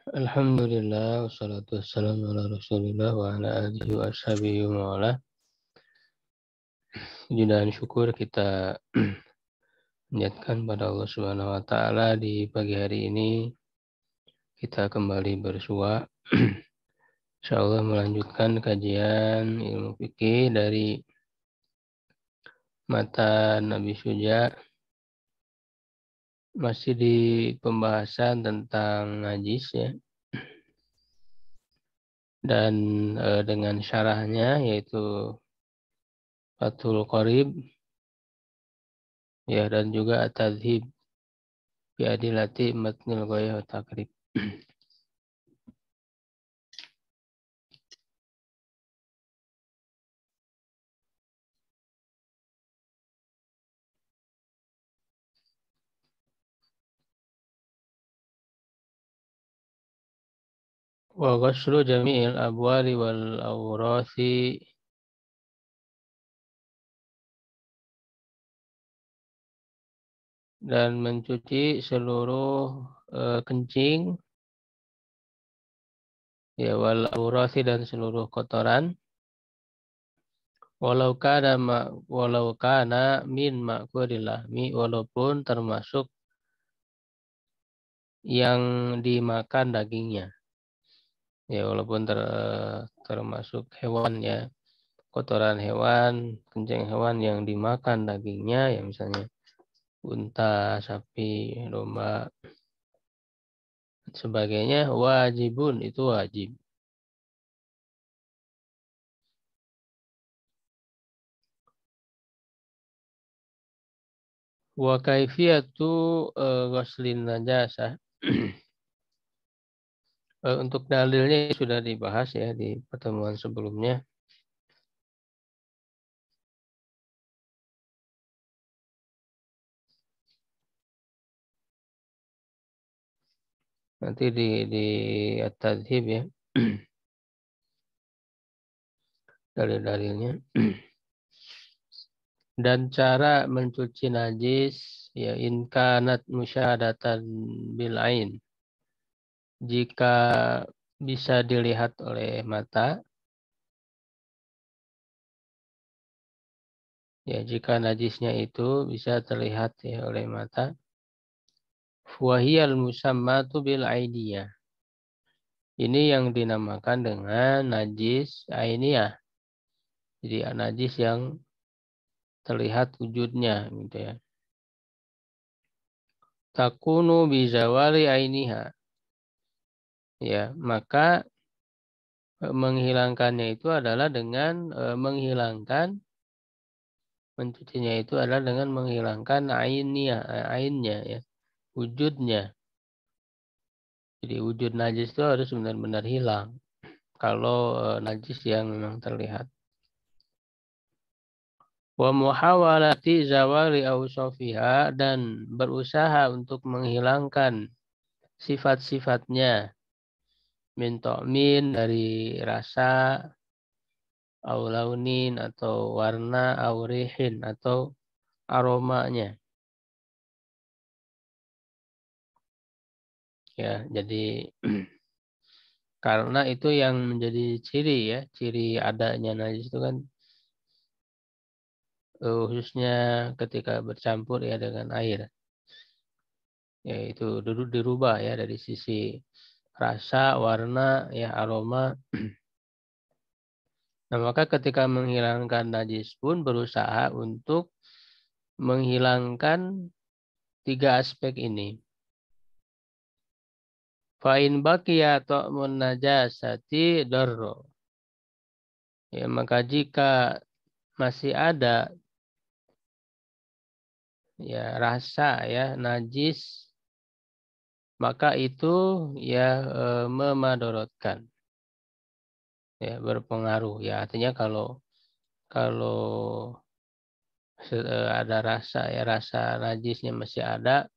Alhamdulillah, wassalatu wassalamu ala rasulillah wa ala alihi wa ashabihi wa ma'ala. Puji dan syukur kita niatkan pada Allah Subhanahu wa taala di pagi hari ini kita kembali bersua insyaallah melanjutkan kajian ilmu fikih dari matan Nabi Syuja, masih di pembahasan tentang najis ya. Dan dengan syarahnya yaitu Fathul Qorib ya, dan juga At-Tadhib bi Adilati Matnil Ghayah wa Taqrib. Wa ghuslu jami'il abwali wal awrathi dan mencuci seluruh kencing ya, wal awrathi dan seluruh kotoran, walau kana min ma'kulil lahmi, walaupun termasuk yang dimakan dagingnya ya, walaupun termasuk hewan ya, kotoran hewan, kencing hewan yang dimakan dagingnya ya, misalnya unta, sapi, domba, sebagainya, wajibun, itu wajib. Wa kaifiyatu ghuslin najasah. Untuk dalilnya sudah dibahas ya di pertemuan sebelumnya. Nanti di At-Tadhib ya dalil-dalilnya. Dan cara mencuci najis ya, in kanat musyahadatan bil ain, jika bisa dilihat oleh mata ya, jika najisnya itu bisa terlihat ya oleh mata. Wahiyal musammatu bil aidiyah, ini yang dinamakan dengan najis ainiyah, jadi najis yang terlihat wujudnya gitu ya. Takunu bizawali ainiha ya, maka menghilangkannya itu adalah dengan mencucinya itu adalah dengan menghilangkan ainnya ya, wujudnya. Jadi wujud najis itu harus benar-benar hilang kalau najis yang memang terlihat. Wa muhawalati zawali awsafiha, dan berusaha untuk menghilangkan sifat-sifatnya, min ta'min, dari rasa, au launin, atau warna, au rihin, atau aromanya. Ya, jadi karena itu yang menjadi ciri ya, ciri adanya najis itu kan khususnya ketika bercampur ya dengan air. Ya, itu dirubah ya dari sisi rasa, warna, ya aroma. Nah, maka ketika menghilangkan najis pun berusaha untuk menghilangkan tiga aspek ini. Fa'in baqiya ta'mun najasati darro. Ya, maka jika masih ada ya rasa ya najis, maka itu ya memadorotkan, ya berpengaruh ya. Artinya kalau ada rasa ya, rasa najisnya masih ada,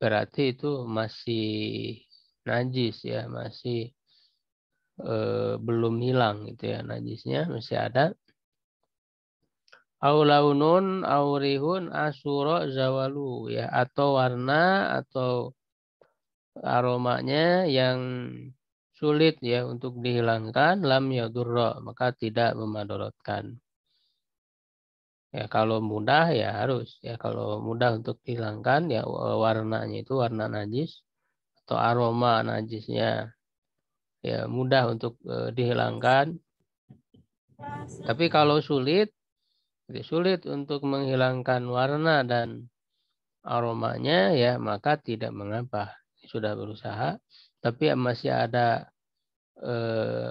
berarti itu masih najis ya, masih belum hilang gitu ya, najisnya masih ada. Au launun au rihun asuro zawalu ya, atau warna atau aromanya yang sulit ya untuk dihilangkan, lam yadurra, maka tidak memadaratkan. Ya kalau mudah ya harus ya, kalau mudah untuk dihilangkan ya warnanya itu warna najis atau aroma najisnya ya mudah untuk dihilangkan. Tapi kalau sulit untuk menghilangkan warna dan aromanya ya maka tidak mengapa. Sudah berusaha tapi masih ada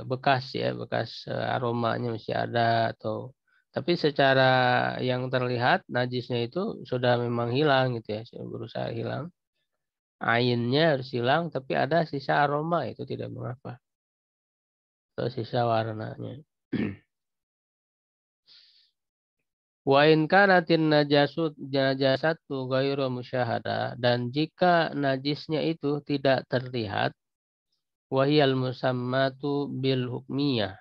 bekas ya, bekas aromanya masih ada, atau tapi secara yang terlihat najisnya itu sudah memang hilang gitu ya, sudah berusaha hilang. Ainnya harus hilang tapi ada sisa aroma, itu tidak mengapa. Atau sisa warnanya. Wa in kanatin najasatu ghairu musyahada, dan jika najisnya itu tidak terlihat, wahiyal musammatu bil hukmiyah.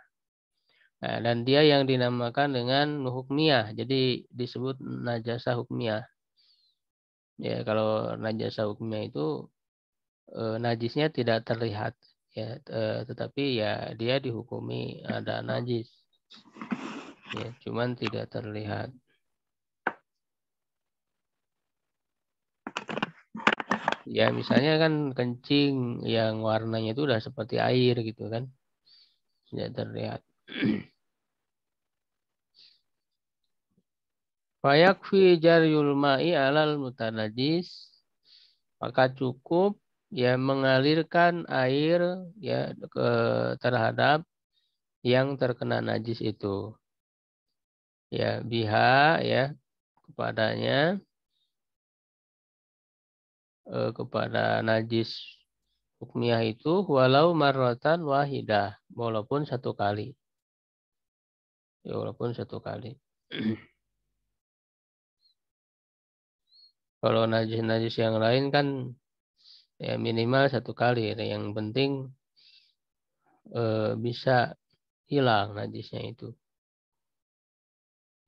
Nah, dan dia yang dinamakan dengan hukmiyah. Jadi disebut najasa hukmiyah. Ya, kalau najasa hukmiyah itu najisnya tidak terlihat ya, tetapi ya dia dihukumi ada najis. Ya, cuman tidak terlihat. Ya, misalnya kan kencing yang warnanya itu udah seperti air gitu kan. Tidak terlihat. Fayakfi jaryul ma'i alal mutanajis, maka cukup ya mengalirkan air ya terhadap yang terkena najis itu. Ya biha ya kepadanya, kepada najis hukmiyah itu walau marratan wahidah, walaupun satu kali. Ya, walaupun satu kali. Kalau najis-najis yang lain kan ya minimal satu kali. Yang penting bisa hilang najisnya itu.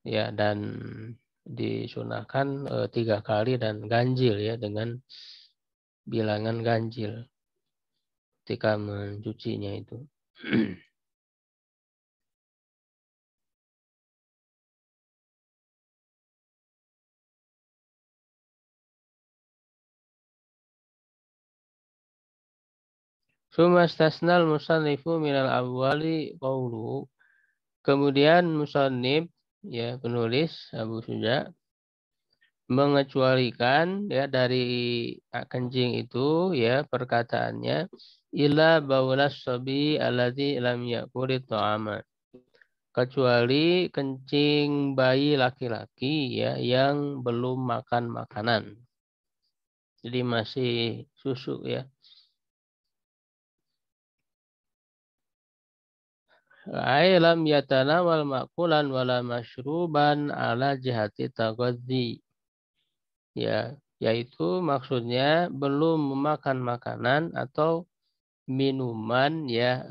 Ya, dan disunahkan 3 kali dan ganjil ya, dengan bilangan ganjil ketika mencucinya itu. Sumastasnal musannifu minal awwali qawlu. Kemudian musannif ya penulis Abu Suja mengecualikan ya dari kencing itu ya perkataannya illa baulas sabi alladzi lam yakulit ta'ama, kecuali kencing bayi laki-laki ya yang belum makan makanan. Jadi masih susu ya. Ai lam yatanawal makulan wala masyruban ala jihati taghadzi. Ya, yaitu maksudnya belum memakan makanan atau minuman ya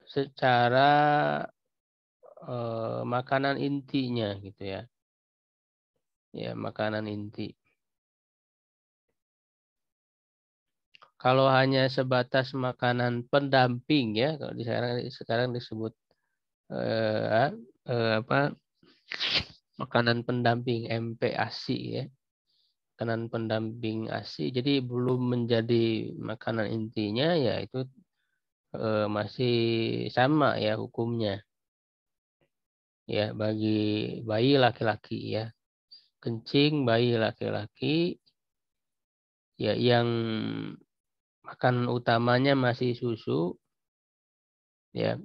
secara makanan intinya gitu ya. Ya, makanan inti. Kalau hanya sebatas makanan pendamping ya, kalau sekarang disebut apa, makanan pendamping MPASI ya, makanan pendamping ASI, jadi belum menjadi makanan intinya ya itu masih sama ya hukumnya ya bagi bayi laki-laki ya, kencing bayi laki-laki ya yang makanan utamanya masih susu ya.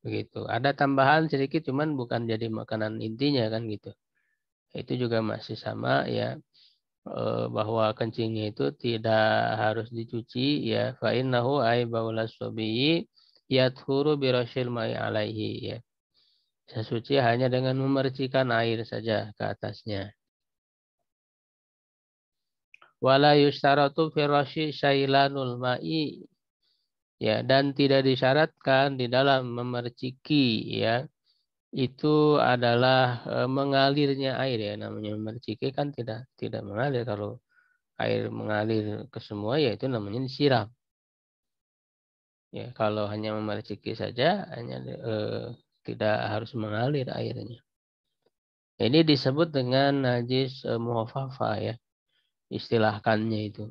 Begitu. Ada tambahan sedikit cuman bukan jadi makanan intinya kan gitu. Itu juga masih sama ya, bahwa kencingnya itu tidak harus dicuci ya. Fa innahu ay baulas sabiyi yathuru birasyil ma'i alaihi ya. Sesuci hanya dengan memercikan air saja ke atasnya. Wala yustaratu firasyi syailanul ma'i ya, dan tidak disyaratkan di dalam memerciki ya itu adalah mengalirnya air ya, namanya memerciki kan tidak mengalir kalau air mengalir ke semua, yaitu namanya disiram. Ya, kalau hanya memerciki saja, hanya tidak harus mengalir airnya. Ini disebut dengan najis muhafafah ya, istilahkannya itu.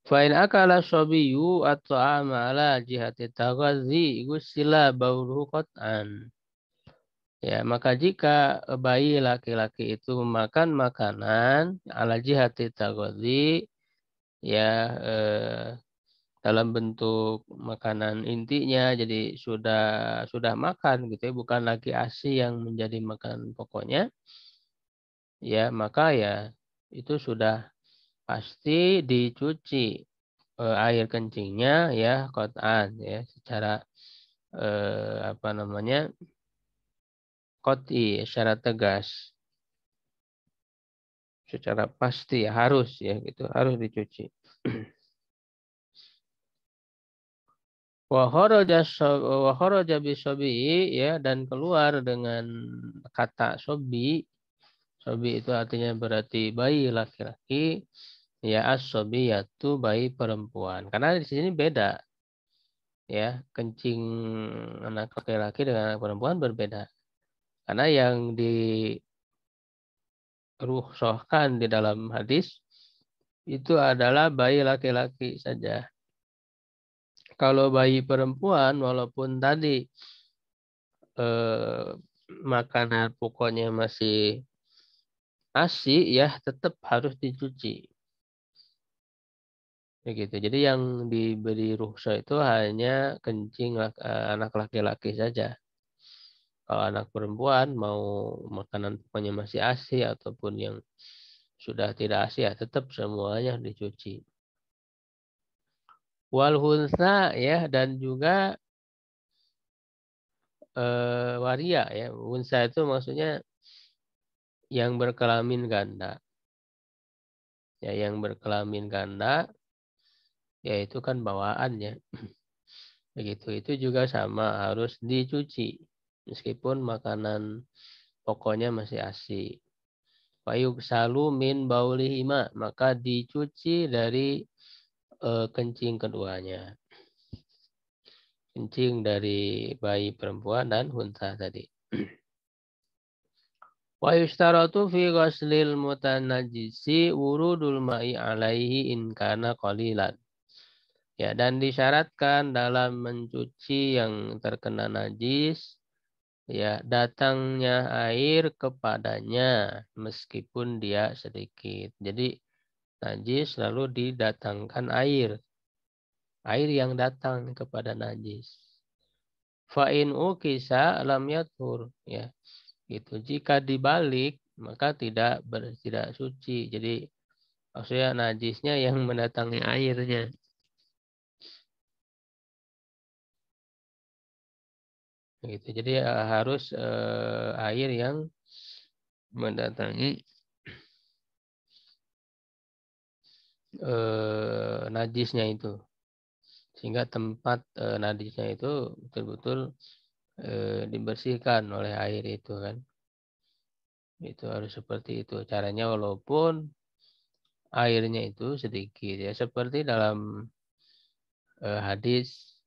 Fa'in akala sobiyu atau amala jihati taghazi gusila bauluhu qat'an. Ya, maka jika bayi laki-laki itu memakan makanan ala jihati taghazi, ya dalam bentuk makanan intinya, jadi sudah makan gitu ya, bukan lagi ASI yang menjadi makanan pokoknya, ya maka ya itu sudah pasti dicuci air kencingnya ya qat'an ya, secara apa namanya, qat'i, secara tegas, secara pasti harus ya gitu, harus dicuci. Wa kharaja bisobi ya, dan keluar dengan kata sobi. Sobi itu artinya berarti bayi laki-laki. Ya as-sobi yaitu bayi perempuan. Karena di sini beda ya, kencing anak laki-laki dengan anak perempuan berbeda. Karena yang dirukhsahkan di dalam hadis itu adalah bayi laki-laki saja. Kalau bayi perempuan, walaupun tadi eh, makanan pokoknya masih ASI ya, tetap harus dicuci. Begitu. Jadi yang diberi rukhsah itu hanya kencing anak laki-laki saja. Kalau anak perempuan mau makanan pokoknya masih ASI ataupun yang sudah tidak ASI ya, tetap semuanya dicuci. Wal hunsa ya, dan juga waria ya. Unsa itu maksudnya yang berkelamin ganda. Ya, yang berkelamin ganda yaitu kan bawaannya. Begitu. Itu juga sama, harus dicuci meskipun makanan pokoknya masih ASI. Fayuk salu min baulihima, maka dicuci dari kencing keduanya. Kencing dari bayi perempuan dan unta tadi. Wa yushtaratu fi ghaslil mutanajjisi wurudul ma'i alaihi in kana qalilan. Ya, dan disyaratkan dalam mencuci yang terkena najis, ya datangnya air kepadanya meskipun dia sedikit. Jadi najis lalu didatangkan air. Air yang datang kepada najis. Fa'in ukisa lam yathur. Ya, gitu. Jika dibalik maka tidak suci. Jadi maksudnya najisnya yang mendatangi airnya. Gitu. Jadi harus air yang mendatangi najisnya itu, sehingga tempat najisnya itu betul-betul dibersihkan oleh air itu kan. Itu harus seperti itu caranya, walaupun airnya itu sedikit ya, seperti dalam hadis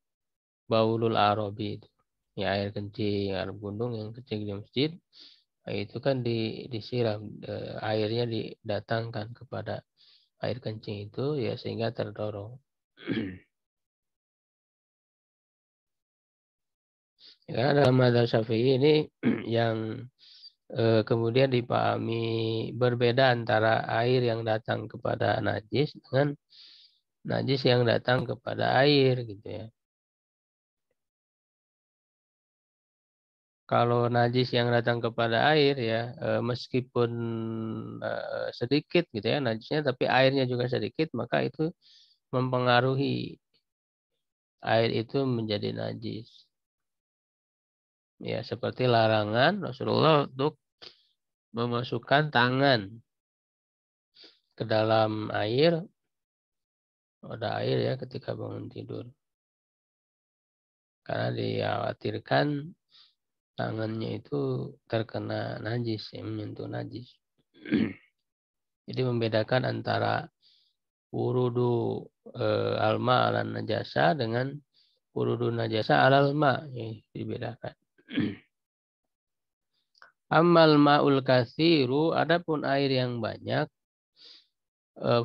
baulul arabi itu. Ya, air kencing air gunung yang kencing di masjid, itu kan disiram, airnya didatangkan kepada air kencing itu ya, sehingga terdorong. Ya, dalam mazhab Syafi'i ini yang kemudian dipahami berbeda antara air yang datang kepada najis dengan najis yang datang kepada air gitu ya. Kalau najis yang datang kepada air ya, meskipun sedikit gitu ya najisnya, tapi airnya juga sedikit, maka itu mempengaruhi air itu menjadi najis. Ya, seperti larangan Rasulullah untuk memasukkan tangan ke dalam air, ada air ya, ketika bangun tidur. Karena dikhawatirkan tangannya itu terkena najis, ya, menyentuh najis. Jadi membedakan antara wurudu alma ala najasa dengan wurudu najasa alal ma, ya, dibedakan. Ammal ma'ul katsiru, adapun air yang banyak,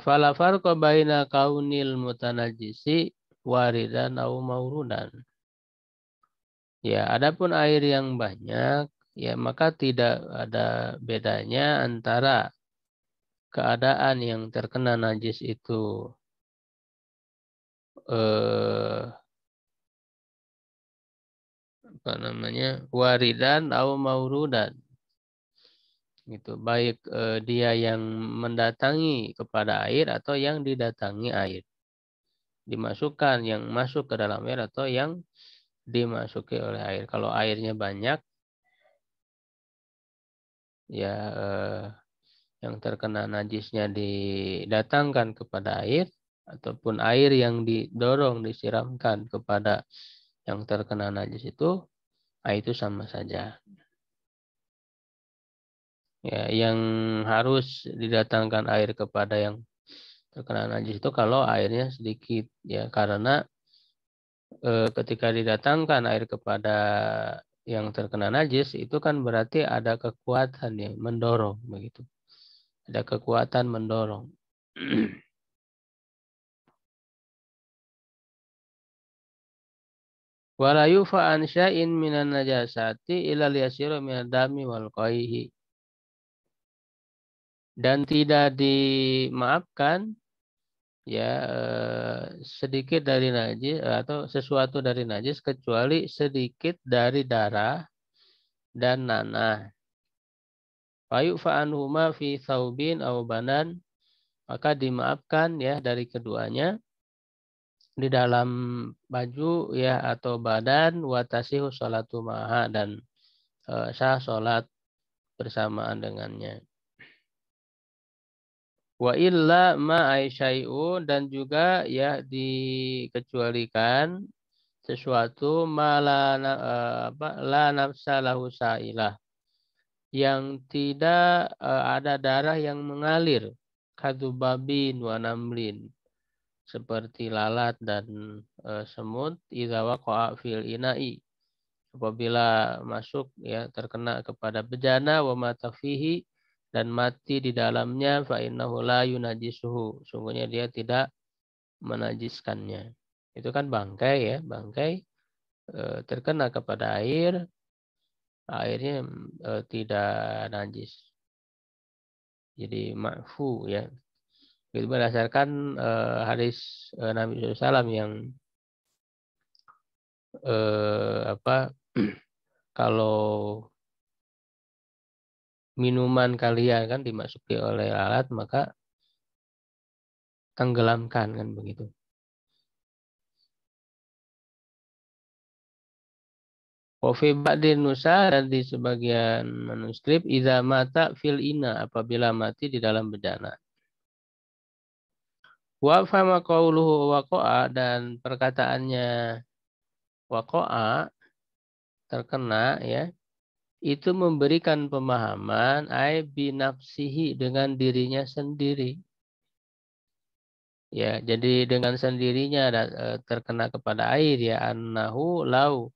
fala farqa baina kaunil mutanajjisi waridan au maurudan. Ya, adapun air yang banyak, ya maka tidak ada bedanya antara keadaan yang terkena najis itu apa namanya, waridan au maurudan. Gitu, baik dia yang mendatangi kepada air atau yang didatangi air. Dimasukkan yang masuk ke dalam air atau yang dimasuki oleh air. Kalau airnya banyak, ya yang terkena najisnya didatangkan kepada air, ataupun air yang didorong, disiramkan kepada yang terkena najis itu sama saja. Ya, yang harus didatangkan air kepada yang terkena najis itu kalau airnya sedikit, ya, karena ketika didatangkan air kepada yang terkena najis itu kan berarti ada kekuatan yang mendorong begitu. Ada kekuatan mendorong. Wala yufa an syai'in minan najasati ila yasiru minad dami wal qaihi. Dan tidak dimaafkan, ya, sedikit dari najis atau sesuatu dari najis kecuali sedikit dari darah dan nanah. Fayu'fa anhuma fi thawbin aw banan, maka dimaafkan, ya, dari keduanya di dalam baju, ya, atau badan, watasihu sholatu maha, dan sah sholat bersamaan dengannya. Wa illa ma aisyai'un, dan juga, ya, dikecualikan sesuatu la nafsa lahu sa'ilah, yang tidak ada darah yang mengalir, kadubabin wa namlin, seperti lalat dan semut, idza waqa'a fil ina'i, apabila masuk, ya, terkena kepada bejana, wa mata fihi, dan mati di dalamnya, fa innahu la yunajisuhu, sungguhnya dia tidak menajiskannya. Itu kan bangkai, ya, bangkai terkena kepada air, airnya tidak najis. Jadi ma'fu, ya. Itu berdasarkan hadis Nabi SAW yang kalau minuman kalian kan dimasuki oleh lalat, maka tenggelamkan, kan begitu. Wafi ba'din nusa, dan di sebagian manuskrip, idza mata fil ina, apabila mati di dalam bejana. Wa fama qauluhu waqa'a, dan perkataannya waqa'a, terkena, ya, itu memberikan pemahaman ai binafsihi, dengan dirinya sendiri. Ya, jadi dengan sendirinya terkena kepada air, ya, annahu lau,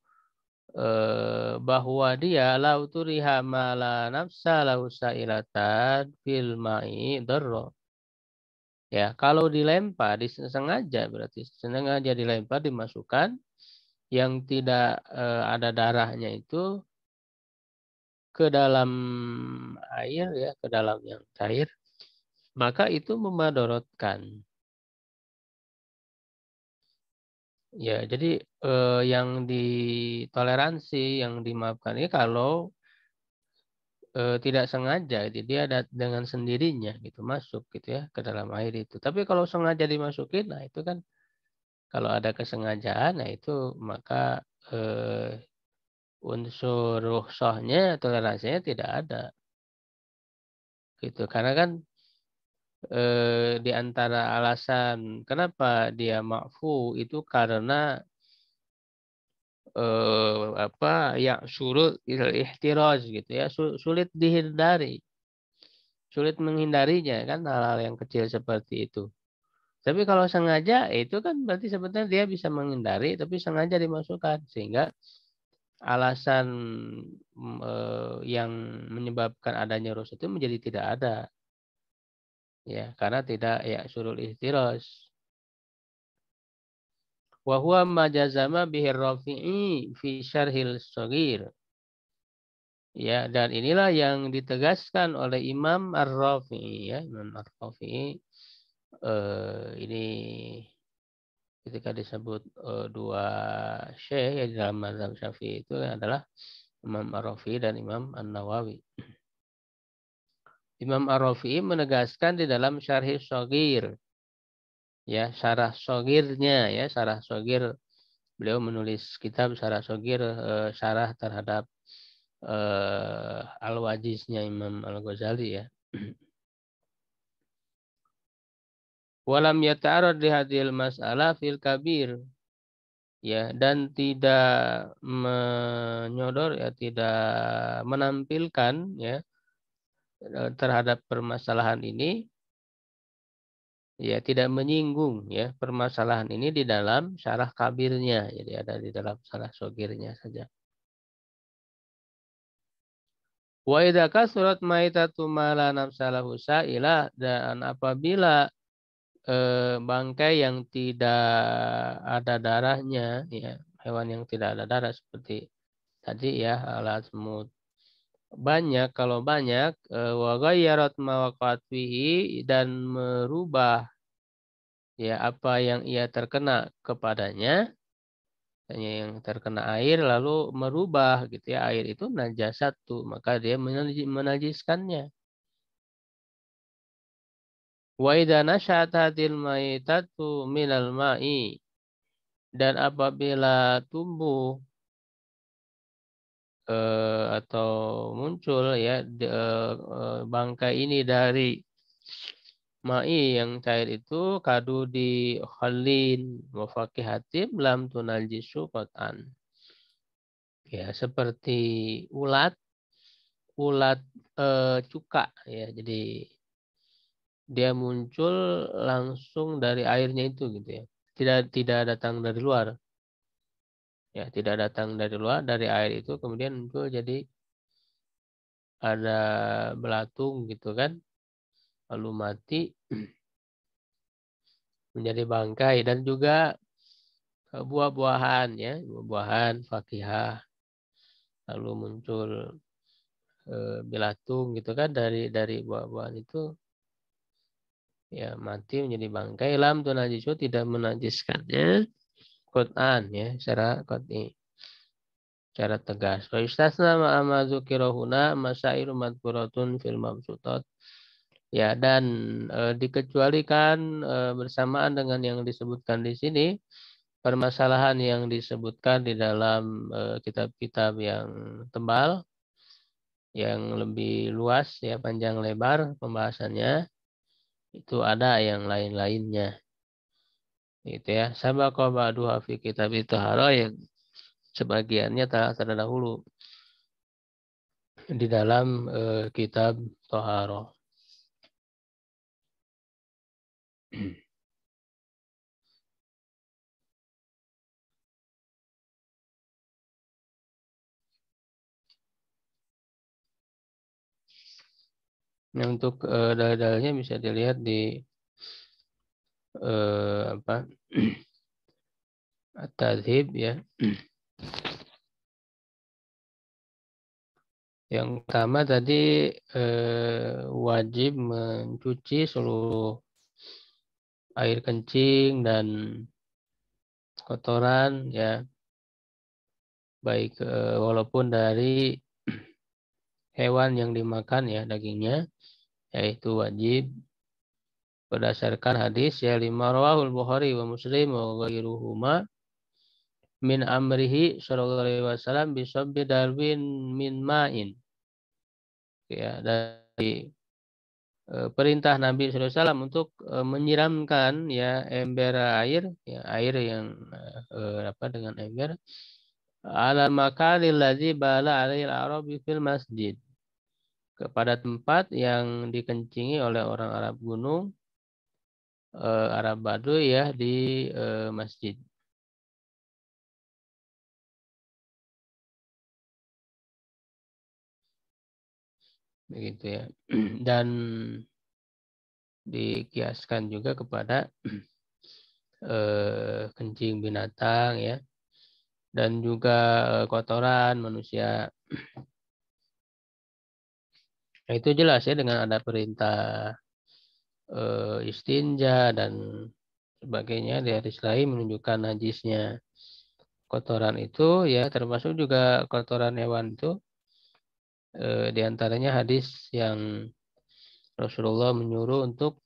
bahwa dia lau turiha mala nafsa lau sailatan fil ma'i darra. Ya, kalau dilempar, disengaja, berarti sengaja dilempar, dimasukkan yang tidak ada darahnya itu ke dalam air, ya, ke dalam yang cair, maka itu memadorotkan. Ya, jadi yang ditoleransi, yang dimaafkan ini kalau tidak sengaja, gitu, dia ada dengan sendirinya gitu masuk, gitu, ya, ke dalam air itu. Tapi kalau sengaja dimasukin, nah itu kan kalau ada kesengajaan, nah itu maka unsur rukhsahnya, toleransinya tidak ada, gitu. Karena kan di antara alasan kenapa dia ma'fu itu karena ya, surut ihtiraz, gitu, ya, sulit dihindari. sulit menghindarinya kan hal-hal yang kecil seperti itu. Tapi kalau sengaja itu kan berarti sebenarnya dia bisa menghindari tapi sengaja dimasukkan sehingga alasan yang menyebabkan adanya rukhsah itu menjadi tidak ada. Ya, karena tidak ya surul ihtiras. Wa huwa majazama bihir rafi'i fi syarhil shaghir. Ya, dan inilah yang ditegaskan oleh Imam Ar-Rafi'i ya, Imam Ar-Rafi'i ini ketika disebut dua syekh ya, di dalam mazhab Syafi'i itu adalah Imam Ar-Rafi'i dan Imam An-Nawawi. Imam Ar-Rafi'i menegaskan di dalam Syarh Shaghir ya, syarah Shaghirnya ya, syarah Shaghir. Beliau menulis kitab Syarah Shaghir, syarah terhadap Al-Wajiznya Imam Al-Ghazali ya. Walam yata'arad li hadhil mas'alah fil kabir. Ya, dan tidak menyodor ya, tidak menampilkan ya terhadap permasalahan ini ya, tidak menyinggung ya permasalahan ini di dalam syarah kabirnya. Jadi ada di dalam syarah sogirnya saja. Wa idza kasurat maitatu ma la nafsalahu sa'ilah, dan apabila bangkai yang tidak ada darahnya ya, hewan yang tidak ada darah seperti tadi ya, alat semut. Banyak, kalau banyak wa ghayyarat ma waqa'at fihi, dan merubah ya apa yang ia terkena kepadanya, yang terkena air lalu merubah gitu ya, air itu najasat tuh, maka dia menajiskannya. Wa idza nasyat hadil maitatu minal ma'i, dan apabila tumbuh atau muncul ya bangkai ini dari ma'i yang cair itu, kadu di khalin wa faqihatim lam tunaljisu qat'an. Ya, seperti ulat ulat cuka ya. Jadi dia muncul langsung dari airnya itu gitu ya. Tidak datang dari luar. Ya, tidak datang dari luar, dari air itu kemudian muncul jadi ada belatung gitu kan. Lalu mati menjadi bangkai, dan juga buah-buahan ya, buah-buahan fakihah lalu muncul belatung gitu kan dari buah-buahan itu ya, mati menjadi bangkai, lam tu najisu, tidak menajiskannya Qur'an ya, secara qat'i, secara tegas. Wa istasna ma'ama dzukirahuna masailu madkuratun fil mabsutat. Ya, dan dikecualikan bersamaan dengan yang disebutkan di sini, permasalahan yang disebutkan di dalam kitab-kitab yang tebal, yang lebih luas ya, panjang lebar pembahasannya, itu ada yang lain-lainnya. Gitu ya. Sabaqa ba'duha fi kitab Tahara, yang sebagiannya telah terdahulu di dalam kitab Tahara. Nah, untuk dalil-dalilnya bisa dilihat di apa? At-Tadhib ya. Yang pertama tadi wajib mencuci seluruh air kencing dan kotoran ya, baik walaupun dari hewan yang dimakan ya dagingnya, yaitu wajib berdasarkan hadis ya, lima rawahul Bukhari wa Muslim wa ghairuhuma min amrihi sallallahu alaihi wasallam bisabbi darwin min ma'in. Ya, dari perintah Nabi sallallahu alaihi wasallam untuk menyiramkan ya ember air, ya air yang apa, dengan ember, ala makalil ladzi bala alaihi al-arabi fil masjid, kepada tempat yang dikencingi oleh orang Arab gunung, Arab Baduy ya di masjid. Begitu ya. Dan dikiaskan juga kepada kencing binatang ya, dan juga kotoran manusia. Nah, itu jelas ya dengan ada perintah istinja dan sebagainya di hadis lain menunjukkan najisnya kotoran itu ya, termasuk juga kotoran hewan itu, di antaranya hadis yang Rasulullah menyuruh untuk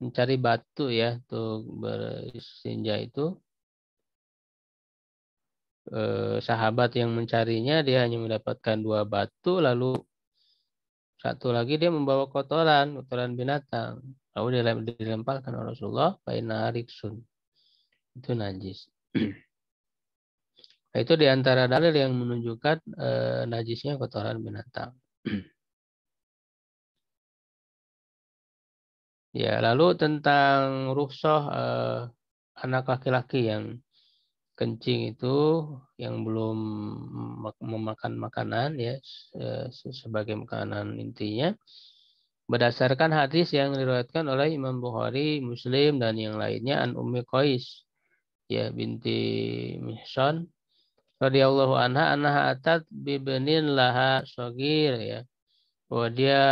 mencari batu ya untuk beristinja itu. Sahabat yang mencarinya dia hanya mendapatkan 2 batu, lalu satu lagi dia membawa kotoran binatang, lalu dilemparkan oleh Rasulullah, faina riksun, itu najis. Nah, itu diantara dalil yang menunjukkan najisnya kotoran binatang. Ya, lalu tentang rukhsah anak laki-laki yang kencing itu yang belum memakan makanan ya, sebagai makanan intinya, berdasarkan hadis yang diriwayatkan oleh Imam Bukhari, Muslim dan yang lainnya, an Ummi Qais ya binti Mihsan radhiyallahu anha anha atat bibnin laha shagir ya, bahwa dia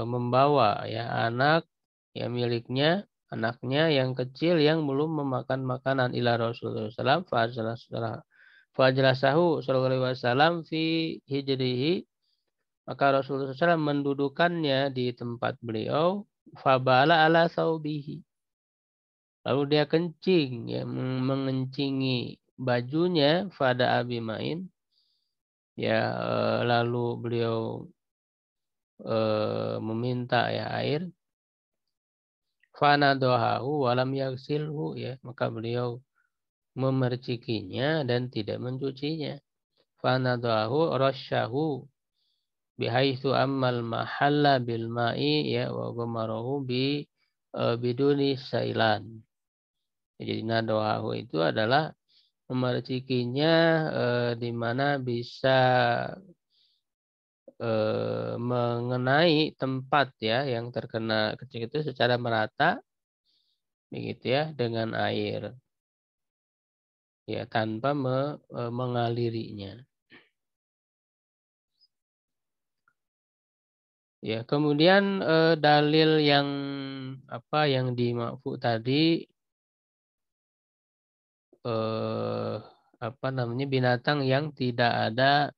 membawa ya anak ya miliknya, anaknya yang kecil yang belum memakan makanan ila Rasulullah SAW fajlasahu sallallahu alaihi wasallam fi hijrihi, maka Rasulullah SAW mendudukannya di tempat beliau, fabala ala saubihi, lalu dia kencing ya, mengencingi bajunya, fada abi main ya, lalu beliau meminta ya air, fanadohahu walam yaksilhu ya, maka beliau memercikinya dan tidak mencucinya. Fanadohahu rasyahu bihaitsu ammal mahalla bil ma'i ya wa ghamarahu biduni sailan. Jadi nadohahu itu adalah memercikinya di mana bisa mengenai tempat ya yang terkena kencing itu secara merata begitu ya dengan air ya, tanpa mengalirinya. Ya, kemudian dalil yang apa yang dimaksud tadi, apa namanya, binatang yang tidak ada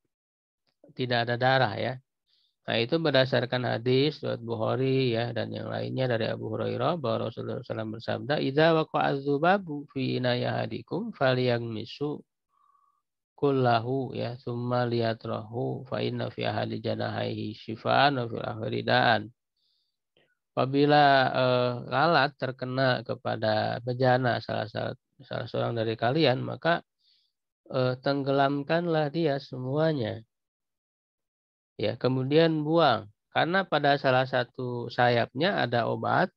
darah ya. Nah, itu berdasarkan hadis riwayat Bukhari ya dan yang lainnya dari Abu Hurairah bahwa Rasulullah SAW bersabda, "Idza waqa'a dzubabu fi inayahadikum falyaghmisu kullahu ya tsumma liyatrahu fa inna fi ahadi janahaihi syifaan wa fil akhiri daan." Apabila lalat terkena kepada bejana salah seorang dari kalian, maka tenggelamkanlah dia semuanya. Ya, kemudian buang. Karena pada salah satu sayapnya ada obat,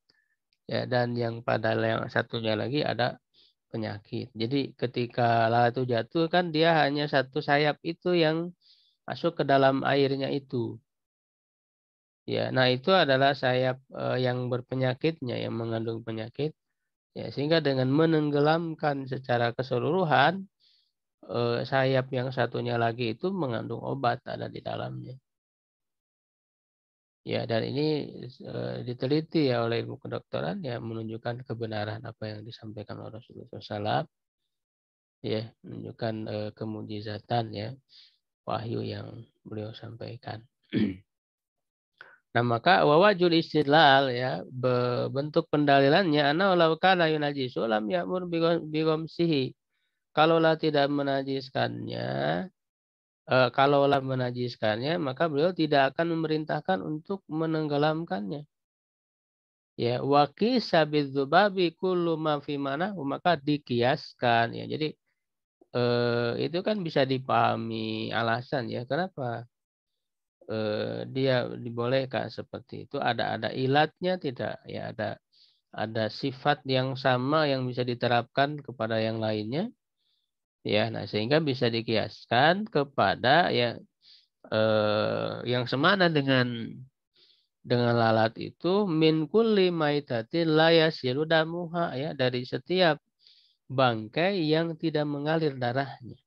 ya, dan yang pada yang satunya lagi ada penyakit. Jadi ketika lalat itu jatuh kan dia hanya satu sayap itu yang masuk ke dalam airnya itu. Ya, nah itu adalah sayap yang berpenyakitnya, yang mengandung penyakit. Ya, sehingga dengan menenggelamkan secara keseluruhan sayap yang satunya lagi itu mengandung obat ada di dalamnya. Ya, dan ini diteliti ya oleh ilmu kedokteran ya, menunjukkan kebenaran apa yang disampaikan oleh Rasulullah SAW. Ya, menunjukkan kemujizatan ya wahyu yang beliau sampaikan. Nah, maka wawajul istidlal ya, bentuk pendalilannya ana law kana yunajisu lam ya'mur bighamsihi. Kalaulah tidak menajiskannya, kalaulah menajiskannya, maka beliau tidak akan memerintahkan untuk menenggelamkannya. Ya, waqisa bidzubabi kullu ma fi mana, maka dikiaskan ya. Jadi itu kan bisa dipahami alasan ya kenapa dia dibolehkan seperti itu, ada ilatnya tidak? Ya, ada sifat yang sama yang bisa diterapkan kepada yang lainnya. Ya, nah sehingga bisa dikiaskan kepada yang semana dengan lalat itu min kulli maitatin la yasilu damuha, ya, dari setiap bangkai yang tidak mengalir darahnya.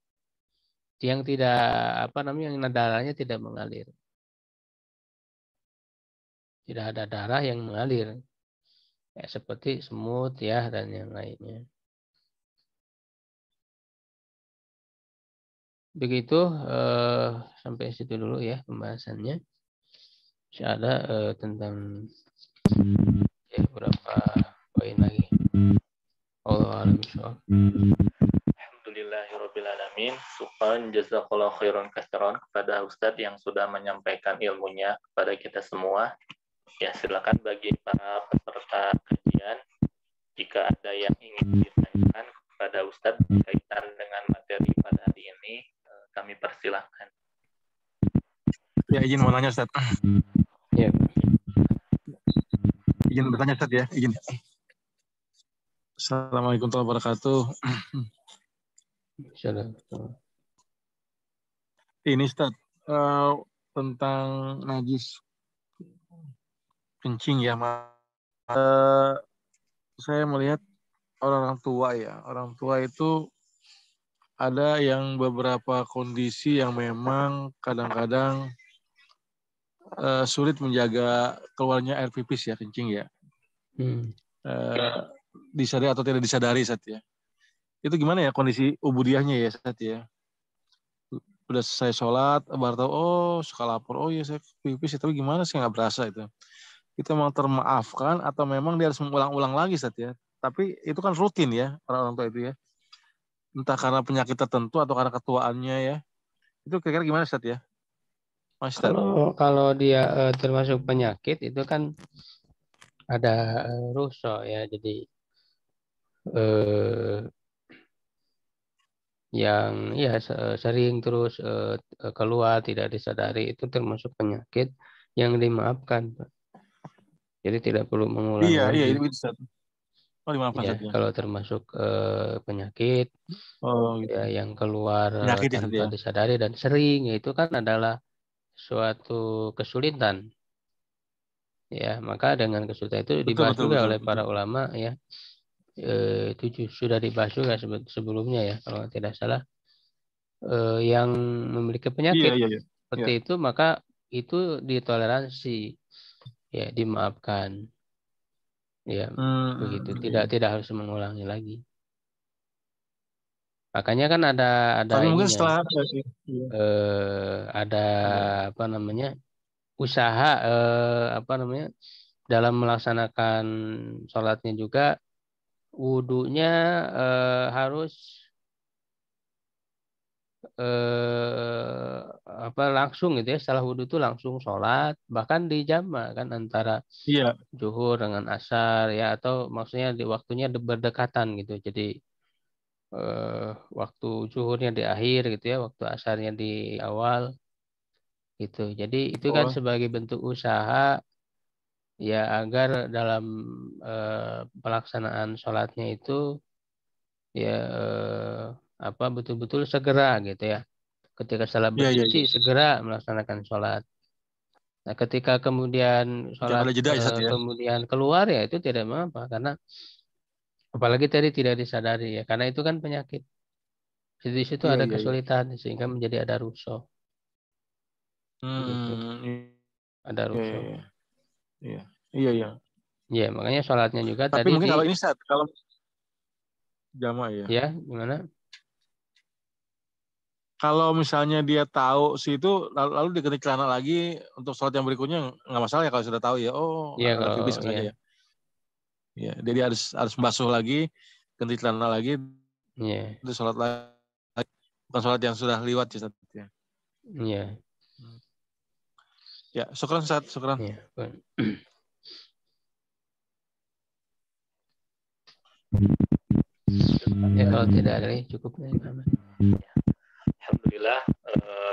Yang tidak yang darahnya tidak mengalir. Tidak ada darah yang mengalir. Ya, seperti semut ya dan yang lainnya. Begitu sampai situ dulu ya pembahasannya. Masih ada tentang beberapa poin lagi. Allah alam bishawab. Alhamdulillahirrabbilalamin. Syukran jazakallahu khairan katsiran kepada Ustadz yang sudah menyampaikan ilmunya kepada kita semua. Ya, silakan bagi para peserta kajian jika ada yang ingin ditanyakan kepada Ustadz berkaitan dengan materi pada hari ini, kami persilahkan. Ya, izin mau nanya Ustadz. Ya. Izin bertanya Ustadz ya, izin. Assalamualaikum warahmatullahi wabarakatuh. Assalamualaikum. Ini Ustadz, tentang najis kencing ya, saya melihat orang tua ya, orang tua itu ada yang beberapa kondisi yang memang kadang-kadang sulit menjaga keluarnya air pipis ya, kencing ya. Disadari atau tidak disadari Ustadz ya. Itu gimana ya kondisi ubudiahnya ya Ustadz ya. Udah selesai sholat, baru tahu, oh suka lapor, oh iya saya pipis, tapi gimana sih nggak berasa itu. Itu memang termaafkan atau memang dia harus mengulang-ulang lagi Ustadz ya. Tapi itu kan rutin ya orang tua itu ya. Entah karena penyakit tertentu atau karena ketuaannya ya. Itu kira-kira gimana Ustadz ya? Mas Ustadz. Kalau dia termasuk penyakit itu kan ada ruso ya, jadi yang ya sering terus keluar tidak disadari itu termasuk penyakit yang dimaafkan, Pak. Jadi tidak perlu mengulang lagi. Iya, itu Ustadz. Oh, dimaafkan ya, Ustadz ya. Kalau termasuk penyakit gitu. ya yang keluar tanpa ya. disadari dan sering, itu kan adalah suatu kesulitan. Ya, maka dengan kesulitan itu dibahas juga oleh para ulama ya. Itu sudah dibahas juga sebelumnya ya, kalau tidak salah. Yang memiliki penyakit seperti itu, maka itu ditoleransi, ya, dimaafkan, ya, begitu. Tidak harus mengulangi lagi. Makanya kan ada tapi mungkin ininya, setelah ada usaha dalam melaksanakan sholatnya juga, wudunya harus langsung gitu ya, setelah wudhu itu langsung sholat, bahkan dijama kan antara zuhur dengan asar ya, atau maksudnya di waktunya berdekatan gitu. Jadi waktu zuhurnya di akhir gitu ya, waktu asarnya di awal gitu. Jadi itu kan sebagai bentuk usaha ya, agar dalam pelaksanaan sholatnya itu ya betul-betul segera gitu ya. Ketika salah bersuci segera melaksanakan sholat. Nah, ketika kemudian sholat kemudian keluar ya itu tidak apa-apa, karena apalagi tadi tidak disadari ya, karena itu kan penyakit. Di situ ada kesulitan sehingga menjadi ada ruso. Gitu. Ada ruso. Iya. Ya, makanya sholatnya juga tapi tadi mungkin kalau ini saat kalau jamaah ya. Ya, gimana? Kalau misalnya dia tahu situ lalu diganti celana lagi untuk sholat yang berikutnya nggak masalah ya kalau sudah tahu ya. Oh, ya, ada pipis saja ya. Ya, jadi harus basuh lagi, ganti celana lagi. Iya. Itu sholat lagi. Bukan sholat yang sudah lewat ya. Iya. Ya, syukran Ustaz, syukran. Ya, ya kalau tidak ada cukup. Alhamdulillah,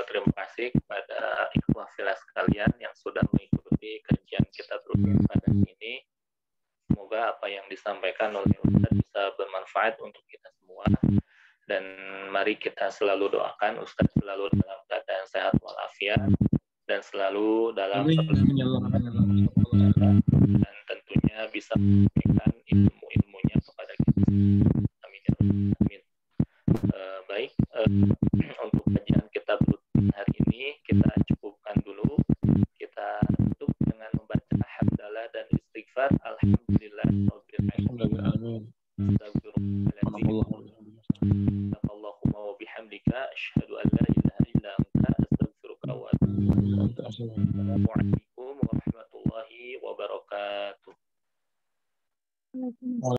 terima kasih kepada ikhwah silsilah sekalian yang sudah mengikuti kajian kita berupa pada ini. Semoga apa yang disampaikan oleh Ustaz bisa bermanfaat untuk kita semua. Dan mari kita selalu doakan Ustaz selalu dalam keadaan sehat walafiat dan selalu dalam dan tentunya bisa memberikan ilmu-ilmunya kepada kita. Amin ya rabbal alamin. Baik, untuk kajian kita hari ini kita cukupkan dulu. Kita tutup dengan membaca hamdalah dan istighfar. Alhamdulillah rabbil alamin. Allahumma wa bihamdika asyhadu an la ilaha illa anta astaghfiruka wa atubu ilaik. Assalamu alaikum.